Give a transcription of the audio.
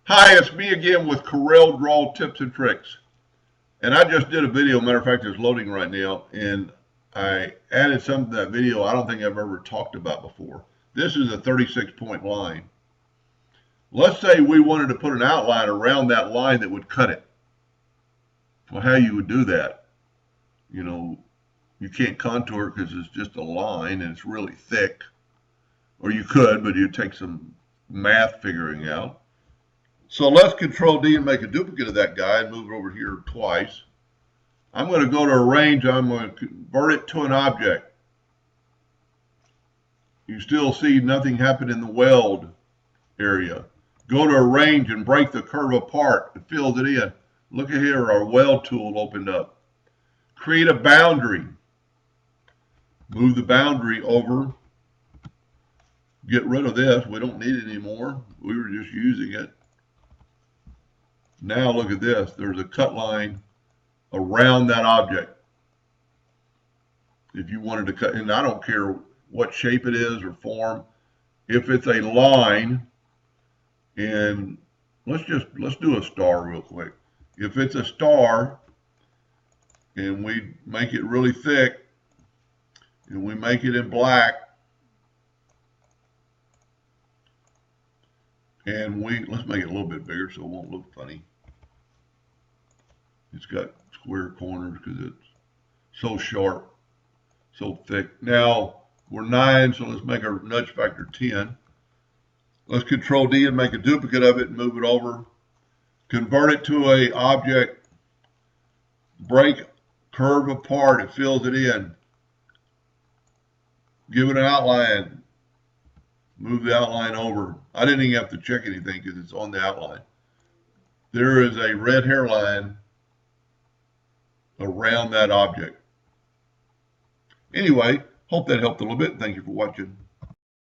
Hi, it's me again with Corel Draw Tips and Tricks. And I just did a video, matter of fact, it's loading right now, and I added something to that video I don't think I've ever talked about before. This is a 36-point line. Let's say we wanted to put an outline around that line that would cut it. Well, how you would do that? You know, you can't contour it because it's just a line and it's really thick. Or you could, but you'd take some math figuring out. So let's Control D and make a duplicate of that guy and move it over here twice. I'm going to go to Arrange. I'm going to convert it to an object. You still see nothing happen in the weld area. Go to Arrange and break the curve apart. It fills it in. Look at here, our weld tool opened up. Create a boundary. Move the boundary over. Get rid of this. We don't need it anymore. We were just using it. Now look at this. There's a cut line around that object. If you wanted to cut, and I don't care what shape it is or form, if it's a line, and let's do a star real quick. If it's a star and we make it really thick and we make it in black, and let's make it a little bit bigger so it won't look funny. It's got square corners because it's so sharp, so thick. Now we're 9, so let's make our nudge factor 10. Let's Control D and make a duplicate of it and move it over. Convert it to an object. Break curve apart. It fills it in. Give it an outline. Move the outline over. I didn't even have to check anything because it's on the outline. There is a red hairline around that object. Anyway, hope that helped a little bit. Thank you for watching.